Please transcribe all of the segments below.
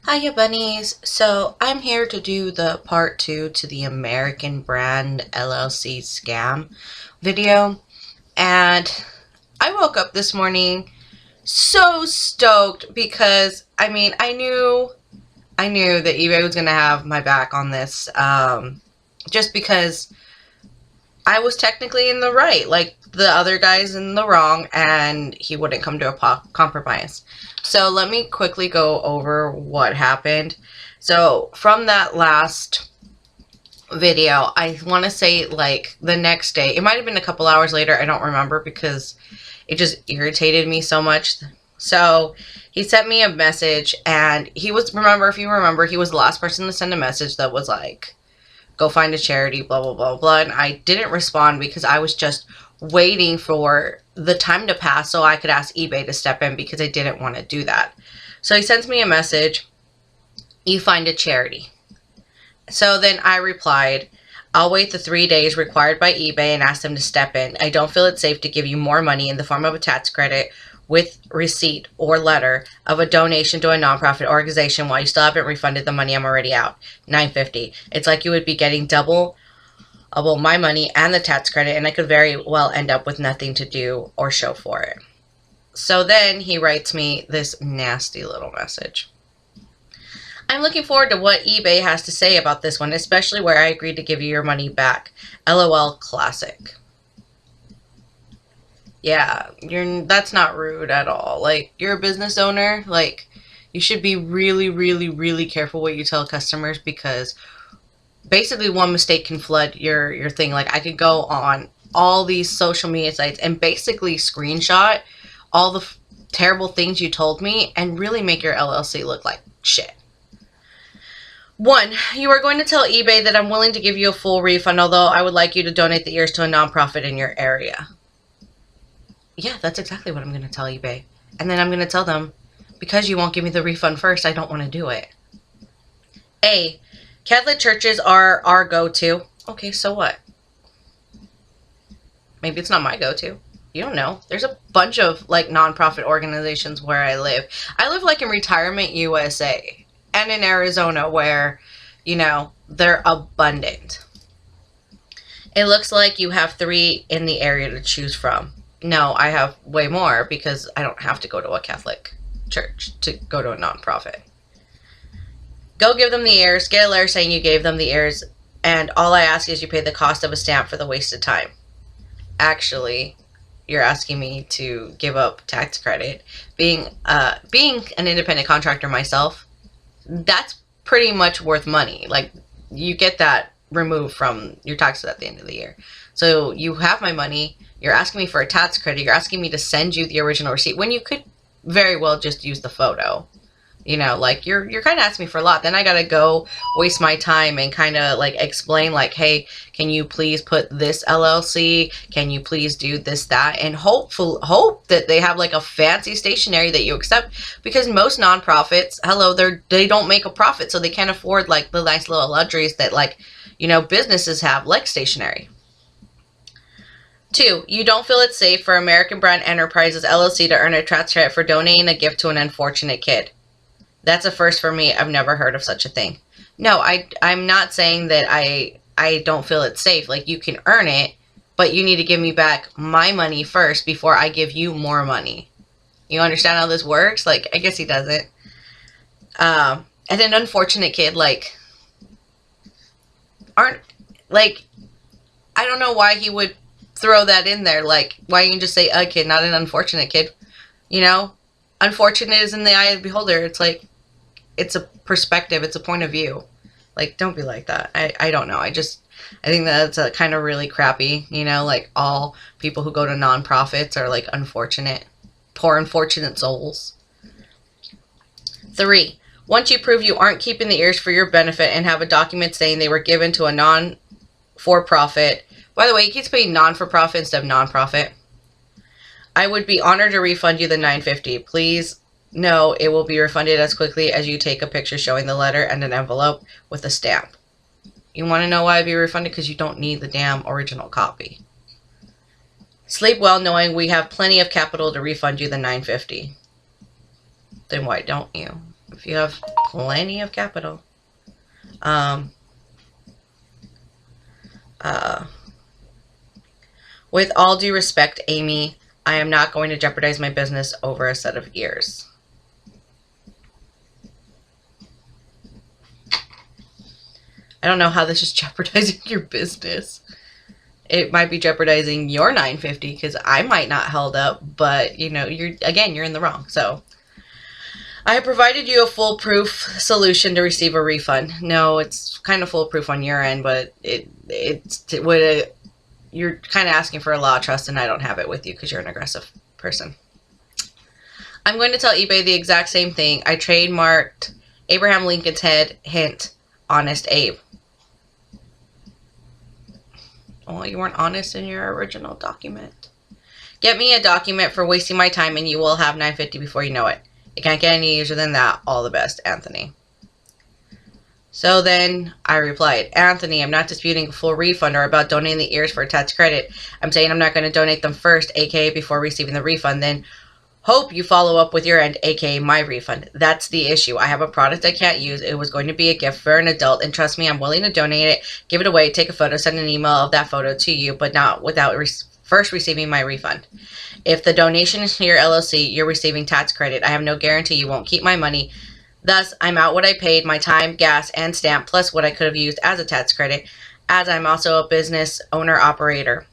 Hiya bunnies. So I'm here to do the part 2 to the American Brand LLC scam video. And I woke up this morning so stoked because I knew that eBay was going to have my back on this, just because I was technically in the right, like the other guy's in the wrong, and he wouldn't come to a compromise. So let me quickly go over what happened. So from that last video, I want to say like the next day, it might have been a couple hours later, I don't remember because it just irritated me so much. So he sent me a message, and he was, if you remember, he was the last person to send a message that was like, go find a charity, blah, blah, blah, blah. And I didn't respond because I was just waiting for the time to pass so I could ask eBay to step in because I didn't want to do that. So he sends me a message, you find a charity. So then I replied, I'll wait the 3 days required by eBay and ask them to step in. I don't feel it's safe to give you more money in the form of a tax credit with receipt or letter of a donation to a nonprofit organization while you still haven't refunded the money I'm already out. $9.50. It's like you would be getting double my money and the tax credit, and I could very well end up with nothing to do or show for it. So then he writes me this nasty little message. I'm looking forward to what eBay has to say about this one, especially where I agreed to give you your money back. LOL Classic. Yeah, that's not rude at all. Like, you're a business owner, like, you should be really, really, really careful what you tell customers, because basically one mistake can flood your thing. Like, I could go on all these social media sites and basically screenshot all the terrible things you told me and really make your LLC look like shit. 1, you are going to tell eBay that I'm willing to give you a full refund, although I would like you to donate the ears to a nonprofit in your area. Yeah, that's exactly what I'm going to tell eBay. And then I'm going to tell them, because you won't give me the refund first, I don't want to do it. A, Catholic churches are our go-to. Okay, so what? Maybe it's not my go-to. You don't know. There's a bunch of like nonprofit organizations where I live. I live like in Retirement USA and in Arizona where, you know, they're abundant. It looks like you have 3 in the area to choose from. No, I have way more because I don't have to go to a Catholic church to go to a nonprofit. Go give them the ears, get a letter saying you gave them the ears, and all I ask is you pay the cost of a stamp for the wasted time. Actually, you're asking me to give up tax credit. Being an independent contractor myself, that's pretty much worth money. Like, you get that removed from your taxes at the end of the year. So you have my money. You're asking me for a tax credit. You're asking me to send you the original receipt when you could very well just use the photo. You know, like, you're kind of asking me for a lot. Then I got to go waste my time and kind of like explain like, hey, can you please put this LLC? Can you please do this, that? And hope that they have like a fancy stationery that you accept, because most nonprofits, hello, they don't make a profit. So they can't afford like the nice little luxuries that, like, you know, businesses have, like stationery. 2, you don't feel it's safe for American Brand Enterprises LLC to earn a tax credit for donating a gift to an unfortunate kid. That's a first for me. I've never heard of such a thing. No, I'm not saying that I don't feel it's safe. Like, you can earn it, but you need to give me back my money first before I give you more money. You understand how this works? Like, I guess he doesn't. And an unfortunate kid, like, I don't know why he would throw that in there. Like, why you can just say a kid, not an unfortunate kid? You know, unfortunate is in the eye of the beholder. It's like, it's a perspective, it's a point of view. Like, don't be like that. I don't know. I think that's a kind of really crappy, you know, like, all people who go to nonprofits are like unfortunate, poor unfortunate souls. 3, once you prove you aren't keeping the ears for your benefit and have a document saying they were given to a non-for-profit, by the way, he keeps putting non-for-profit instead of non-profit, I would be honored to refund you the $9.50. Please know it will be refunded as quickly as you take a picture showing the letter and an envelope with a stamp. You want to know why I'd be refunded? Because you don't need the damn original copy. Sleep well knowing we have plenty of capital to refund you the $9.50. Then why don't you? if you have plenty of capital. With all due respect, Amy, I am not going to jeopardize my business over a set of ears. I don't know how this is jeopardizing your business. It might be jeopardizing your $950 because I might not held up, but you know, you're in the wrong. So I have provided you a foolproof solution to receive a refund. No, it's kind of foolproof on your end, but you're kind of asking for a lot of trust, and I don't have it with you because you're an aggressive person. I'm going to tell eBay the exact same thing. I trademarked Abraham Lincoln's head, hint, Honest Abe. Well, you weren't honest in your original document. Get me a document for wasting my time and you will have $950 before you know it. It can't get any easier than that. All the best, Anthony. So then I replied, Anthony, I'm not disputing a full refund or about donating the ears for a tax credit. I'm saying I'm not going to donate them first, aka before receiving the refund, then hope you follow up with your end, aka my refund. That's the issue. I have a product I can't use. It was going to be a gift for an adult, and trust me, I'm willing to donate it, give it away, take a photo, send an email of that photo to you, but not without first receiving my refund. If the donation is to your LLC, you're receiving tax credit. I have no guarantee you won't keep my money. Thus, I'm out what I paid, my time, gas, and stamp, plus what I could have used as a tax credit, as I'm also a business owner-operator.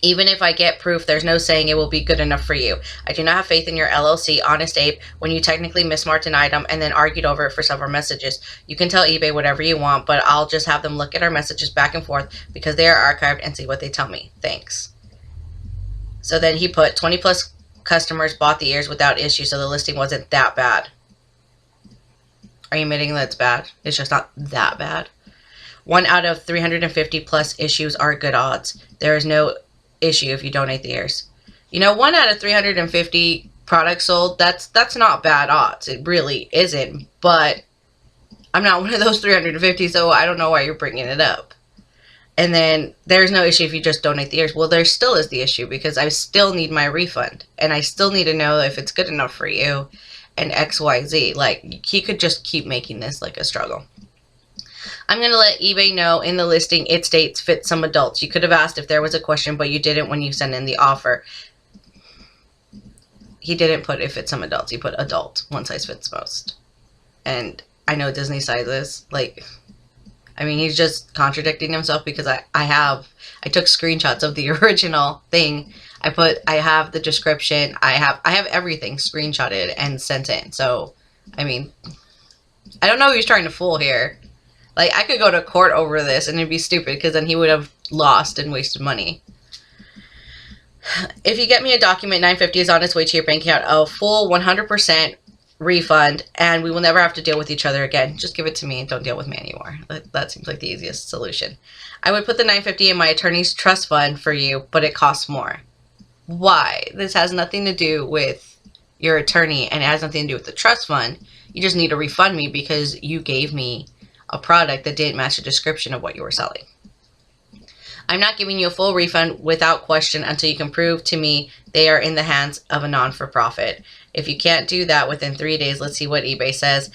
Even if I get proof, there's no saying it will be good enough for you. I do not have faith in your LLC, Honest Abe, when you technically mismarked an item and then argued over it for several messages. You can tell eBay whatever you want, but I'll just have them look at our messages back and forth because they are archived and see what they tell me. Thanks. So then he put 20 plus customers bought the ears without issue, so the listing wasn't that bad. Are you admitting that it's bad? It's just not that bad. 1 out of 350 plus issues are good odds. There is no issue if you donate the ears. You know, 1 out of 350 products sold, that's not bad odds. It really isn't, but I'm not one of those 350, so I don't know why you're bringing it up. And then there's no issue if you just donate the ears. Well, there still is the issue because I still need my refund, and I still need to know if it's good enough for you and XYZ. Like, he could just keep making this like a struggle. I'm going to let eBay know in the listing it states fit some adults. You could have asked if there was a question, but you didn't when you sent in the offer. He didn't put if it's some adults. He put adult. One size fits most. And I know Disney sizes. Like, I mean, he's just contradicting himself because I took screenshots of the original thing. I have the description. I have everything screenshotted and sent in. So, I mean, I don't know who he's trying to fool here. Like, I could go to court over this and it'd be stupid because then he would have lost and wasted money. If you get me a document, $950 is on its way to your bank account. A full 100% refund, and we will never have to deal with each other again. Just give it to me and don't deal with me anymore. That seems like the easiest solution. I would put the $950 in my attorney's trust fund for you, but it costs more. Why? This has nothing to do with your attorney, and it has nothing to do with the trust fund. You just need to refund me because you gave me a product that didn't match the description of what you were selling. I'm not giving you a full refund without question until you can prove to me they are in the hands of a non-for-profit. If you can't do that within 3 days, let's see what eBay says.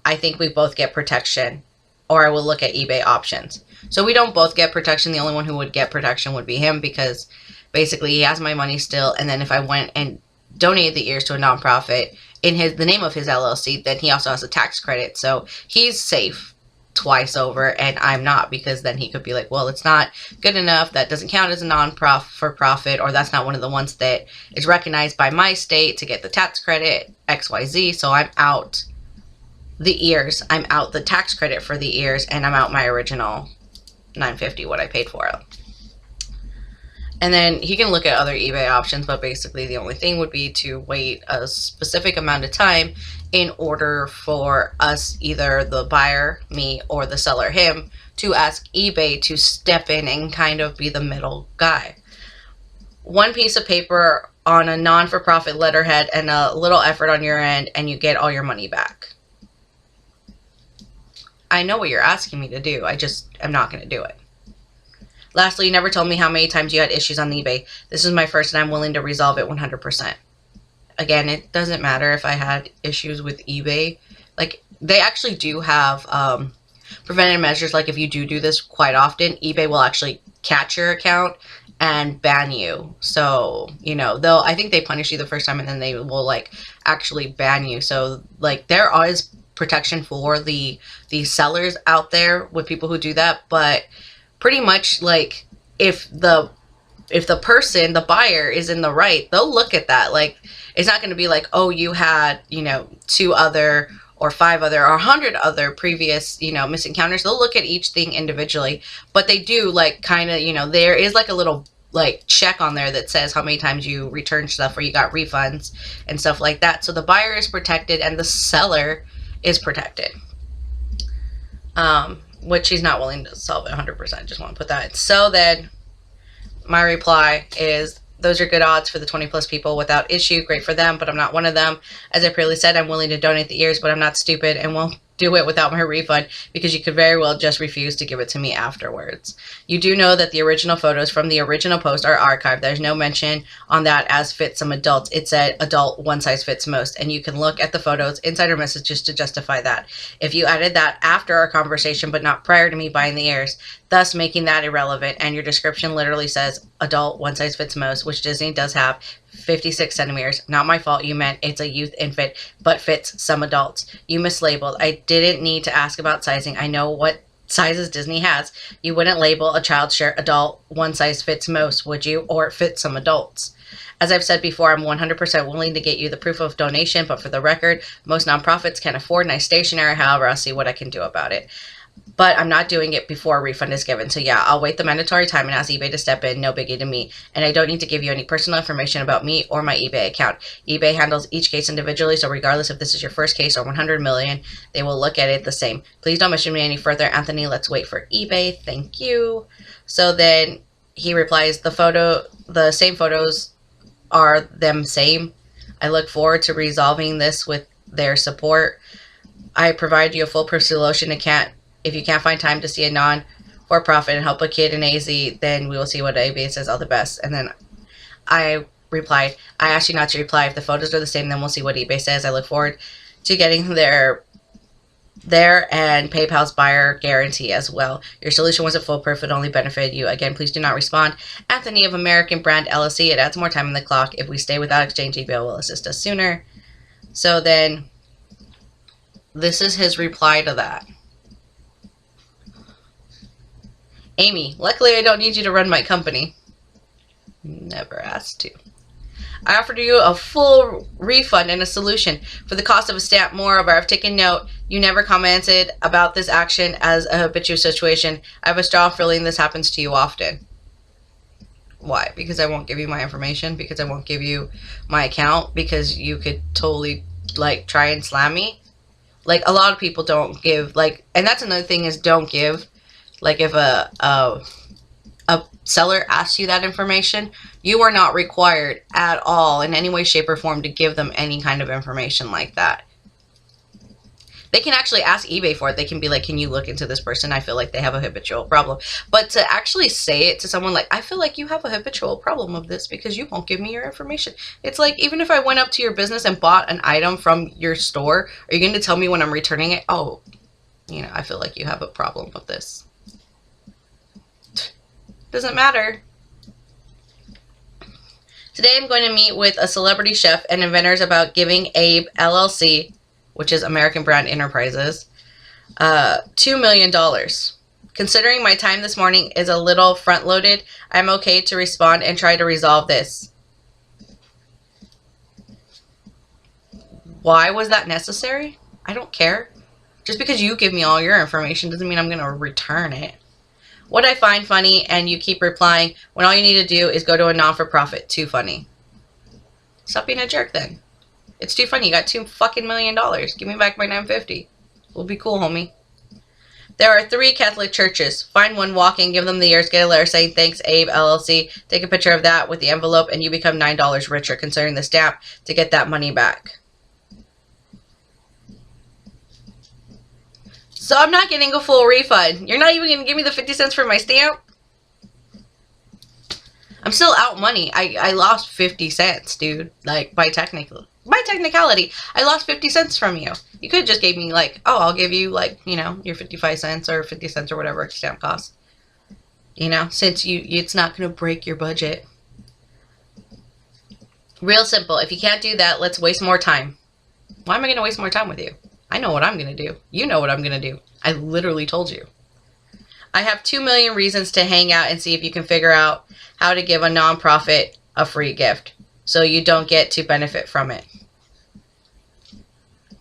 I think we both get protection, or I will look at eBay options. So we don't both get protection. The only one who would get protection would be him because basically he has my money still. And then if I went and donated the ears to a nonprofit in the name of his LLC, then he also has a tax credit. So he's safe twice over, and I'm not, because then he could be like, well, it's not good enough, that doesn't count as a non-for-profit, or that's not one of the ones that is recognized by my state to get the tax credit, XYZ, so I'm out the ears, I'm out the tax credit for the ears, and I'm out my original $950, what I paid for it. And then he can look at other eBay options, but basically the only thing would be to wait a specific amount of time in order for us, either the buyer, me, or the seller, him, to ask eBay to step in and kind of be the middle guy. One piece of paper on a non-for-profit letterhead and a little effort on your end, and you get all your money back. I know what you're asking me to do. I just am not going to do it. Lastly, you never told me how many times you had issues on eBay. This is my first, and I'm willing to resolve it 100%. Again, it doesn't matter if I had issues with eBay like, they actually do have preventative measures. Like, if you do this quite often, eBay will actually catch your account and ban you. So, you know, I think they punish you the first time and then they will, like, actually ban you. So, like, there is protection for the sellers out there with people who do that, but pretty much, like, if the person, the buyer, is in the right, they'll look at that. Like, it's not going to be like, oh, you had, you know, 2 other or 5 other or 100 other previous, you know, missing counters. They'll look at each thing individually, but they do, like, kind of, you know, there is like a little, like, check on there that says how many times you returned stuff or you got refunds and stuff like that. So the buyer is protected and the seller is protected. Which he's not willing to solve it 100%. Just want to put that in. So then my reply is, those are good odds for the 20 plus people without issue. Great for them, but I'm not one of them. As I previously said, I'm willing to donate the ears, but I'm not stupid and won't do it without my refund, because you could very well just refuse to give it to me afterwards. You do know that the original photos from the original post are archived. There's no mention on that as fit some adults. It said adult, one size fits most, and you can look at the photos, insider messages, to justify that. If you added that after our conversation but not prior to me buying the ears, thus making that irrelevant, and your description literally says adult, one size fits most, which Disney does have, 56 centimeters. Not my fault. You meant it's a youth infant, but fits some adults. You mislabeled. I didn't need to ask about sizing. I know what sizes Disney has. You wouldn't label a child's shirt adult, one size fits most, would you? Or it fits some adults. As I've said before, I'm 100% willing to get you the proof of donation, but for the record, most nonprofits can't afford nice stationery. However, I'll see what I can do about it. But I'm not doing it before a refund is given. So yeah, I'll wait the mandatory time and ask eBay to step in. No biggie to me. And I don't need to give you any personal information about me or my eBay account. eBay handles each case individually, so regardless if this is your first case or 100 million, they will look at it the same. Please don't mention me any further, Anthony. Let's wait for eBay. Thank you. So then he replies, the same photos are them same. I look forward to resolving this with their support. I provide you a full-proof solution. If you can't find time to see a non-for-profit and help a kid in AZ, then we will see what ABE says. All the best. And then I replied, I asked you not to reply. If the photos are the same, then we'll see what eBay says. I look forward to getting there and PayPal's buyer guarantee as well. Your solution wasn't foolproof. It only benefited you. Again, please do not respond. Anthony of American Brand LLC. It adds more time on the clock. If we stay without exchange, eBay will assist us sooner. So then this is his reply to that. Amy, luckily I don't need you to run my company. Never asked to. I offered you a full refund and a solution for the cost of a stamp. Moreover, I've taken note you never commented about this action as a habitual situation. I have a strong feeling this happens to you often. Why? Because I won't give you my information? Because I won't give you my account? Because you could totally, like, try and slam me? Like, a lot of people don't give, like, and that's another thing is don't give. Like, if a seller asks you that information, you are not required at all in any way, shape, or form to give them any kind of information like that. They can actually ask eBay for it. They can be like, can you look into this person? I feel like they have a habitual problem. But to actually say it to someone like, I feel like you have a habitual problem of this because you won't give me your information. It's like, even if I went up to your business and bought an item from your store, are you going to tell me when I'm returning it? Oh, you know, I feel like you have a problem with this. Doesn't matter. Today I'm going to meet with a celebrity chef and inventors about giving ABE LLC, which is American Brand Enterprises, $2 million. Considering my time this morning is a little front-loaded, I'm okay to respond and try to resolve this. Why was that necessary? I don't care. Just because you give me all your information doesn't mean I'm going to return it. What I find funny, and you keep replying, when all you need to do is go to a non-for-profit. Too funny. Stop being a jerk then. It's too funny. You got $2 fucking million. Give me back my $950. We'll be cool, homie. There are 3 Catholic churches. Find one, walk in, give them the ears, get a letter saying, thanks, ABE LLC. Take a picture of that with the envelope, and you become $9 richer, considering the stamp, to get that money back. So I'm not getting a full refund. You're not even going to give me the 50 cents for my stamp? I'm still out money. I lost 50 cents, dude. Like, by technically. by technicality, I lost 50 cents from you. You could have just gave me like, oh, I'll give you like, you know, your 55 cents or 50 cents or whatever stamp costs. You know, since it's not going to break your budget. Real simple. If you can't do that, let's waste more time. Why am I going to waste more time with you? I know what I'm going to do. You know what I'm going to do. I literally told you. I have 2 million reasons to hang out and see if you can figure out how to give a nonprofit a free gift so you don't get to benefit from it.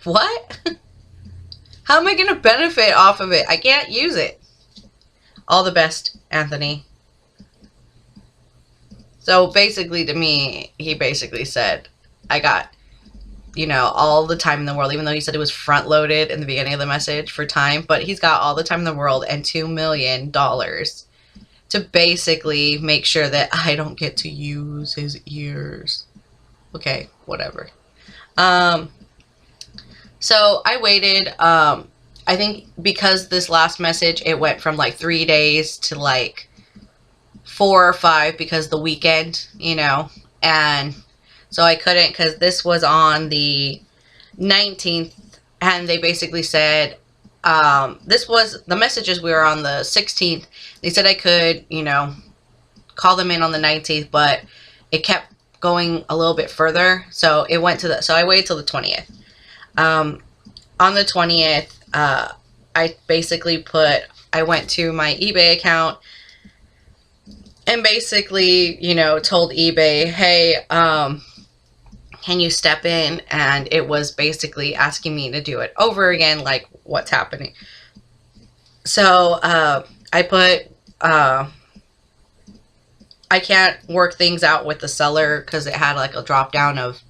What? How am I going to benefit off of it? I can't use it. All the best, Anthony. So basically to me, he basically said, I got, you know, all the time in the world, even though he said it was front loaded in the beginning of the message for time, but he's got all the time in the world and $2 million to basically make sure that I don't get to use his ears. Okay, whatever. So I waited, I think because this last message, it went from like 3 days to like 4 or 5 because the weekend, you know, and so I couldn't, because this was on the 19th, and they basically said, this was, the messages we were on the 16th, they said I could, you know, call them in on the 19th, but it kept going a little bit further, so it went to the, so I waited till the 20th. On the 20th, I basically I went to my eBay account and basically, you know, told eBay, hey, can you step in? And it was basically asking me to do it over again, like what's happening. So I put, I can't work things out with the seller because it had like a drop down of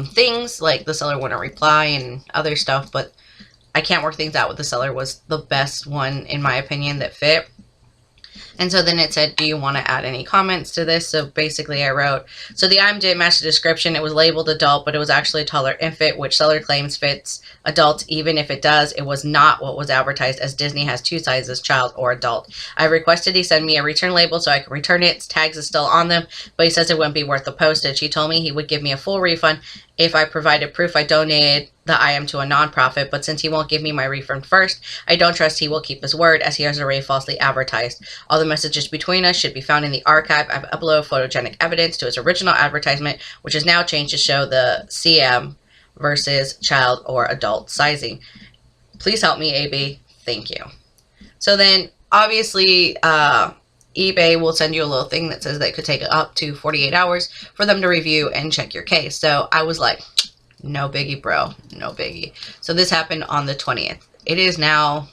things, like the seller wouldn't reply and other stuff, but I can't work things out with the seller was the best one in my opinion that fit. And so then it said, do you want to add any comments to this? So basically I wrote, so the item didn't match the description. It was labeled adult, but it was actually a toddler infant, which seller claims fits adult. Even if it does, it was not what was advertised, as Disney has 2 sizes, child or adult. I requested he send me a return label so I can return it. Its tags is still on them, but he says it wouldn't be worth the postage. He told me he would give me a full refund if I provided proof I donated the item to a nonprofit, but since he won't give me my refund first, I don't trust he will keep his word, as he has already falsely advertised. All the messages between us should be found in the archive. I've uploaded photogenic evidence to his original advertisement, which is now changed to show the CM versus child or adult sizing. Please help me, ABE. Thank you. So then, obviously, eBay will send you a little thing that says that it could take up to 48 hours for them to review and check your case. So I was like, no biggie, bro. No biggie. So this happened on the 20th. It is now,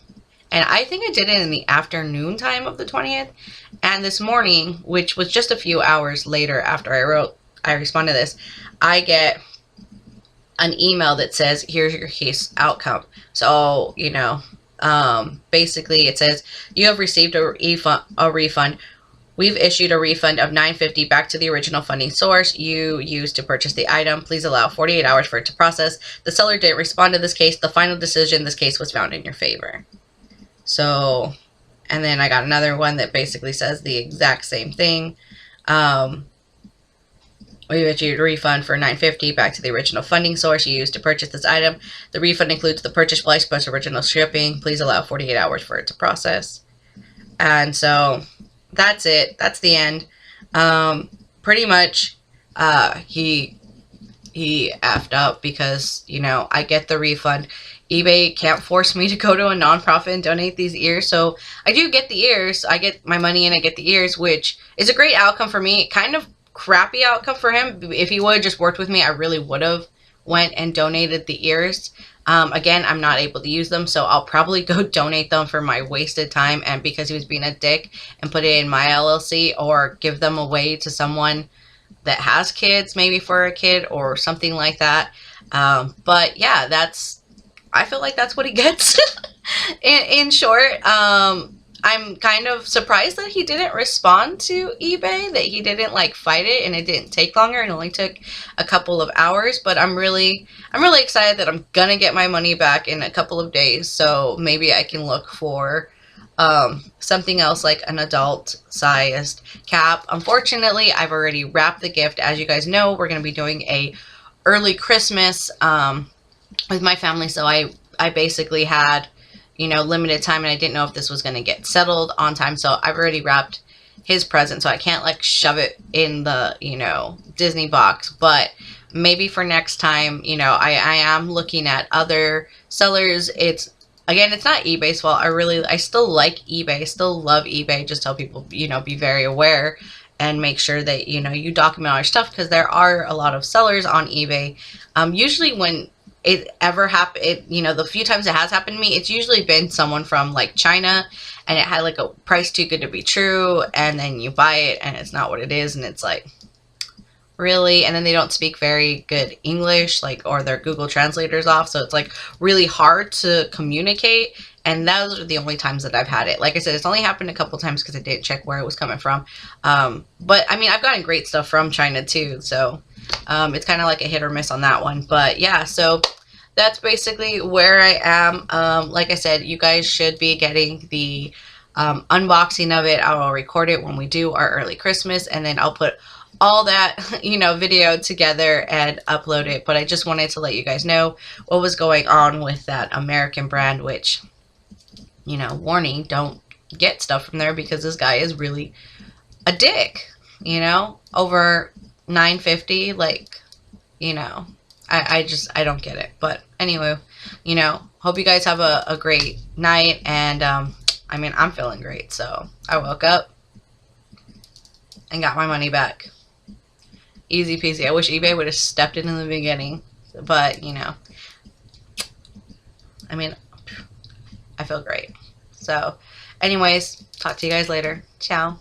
and I think I did it in the afternoon time of the 20th. And this morning, which was just a few hours later after I responded to this, I get an email that says, here's your case outcome. So, you know, basically it says, you have received a refund. We've issued a refund of $9.50 back to the original funding source you used to purchase the item. Please allow 48 hours for it to process. The seller didn't respond to this case. The final decision, this case was found in your favor. So, and then I got another one that basically says the exact same thing. We issued a refund for $9.50 back to the original funding source you used to purchase this item. The refund includes the purchase price plus original shipping. Please allow 48 hours for it to process. And so that's it. That's the end. Pretty much, he effed up because, you know, I get the refund. eBay can't force me to go to a nonprofit and donate these ears. So I do get the ears. I get my money and I get the ears, which is a great outcome for me. Kind of crappy outcome for him. If he would have just worked with me, I really would have went and donated the ears. Again, I'm not able to use them, so I'll probably go donate them for my wasted time and because he was being a dick, and put it in my LLC or give them away to someone that has kids, maybe for a kid or something like that. But yeah, I feel like that's what he gets. in short, I'm kind of surprised that he didn't respond to eBay, that he didn't like fight it and it didn't take longer and only took a couple of hours. But I'm really excited that I'm gonna get my money back in a couple of days. So maybe I can look for something else like an adult sized cap. Unfortunately, I've already wrapped the gift. As you guys know, we're gonna be doing a early Christmas with my family, so I basically had, you know, limited time, and I didn't know if this was going to get settled on time, so I've already wrapped his present, so I can't like shove it in the, you know, Disney box. But maybe for next time, you know, I am looking at other sellers. It's, again, it's not eBay's fault. I still like eBay, still love eBay. Just tell people, you know, be very aware and make sure that, you know, you document all your stuff, because there are a lot of sellers on eBay. Usually when it ever happened, you know, the few times it has happened to me, it's usually been someone from like China, and it had like a price too good to be true, and then you buy it and it's not what it is, and it's like, really? And then they don't speak very good English, like, or their Google translators off, so it's like really hard to communicate. And those are the only times that I've had it. Like I said, it's only happened a couple times because I didn't check where it was coming from. But I mean, I've gotten great stuff from China too, so it's kind of like a hit or miss on that one. But yeah, so that's basically where I am. Like I said, you guys should be getting the unboxing of it. I will record it when we do our early Christmas, and then I'll put all that, you know, video together and upload it. But I just wanted to let you guys know what was going on with that American brand, which, you know, warning, don't get stuff from there, because this guy is really a dick, you know, over $9.50, like, you know, I don't get it. But anyway, you know, hope you guys have a great night, and I mean, I'm feeling great, so I woke up and got my money back. Easy peasy. I wish eBay would have stepped in the beginning, but, you know, I mean, I feel great. So anyways, talk to you guys later. Ciao.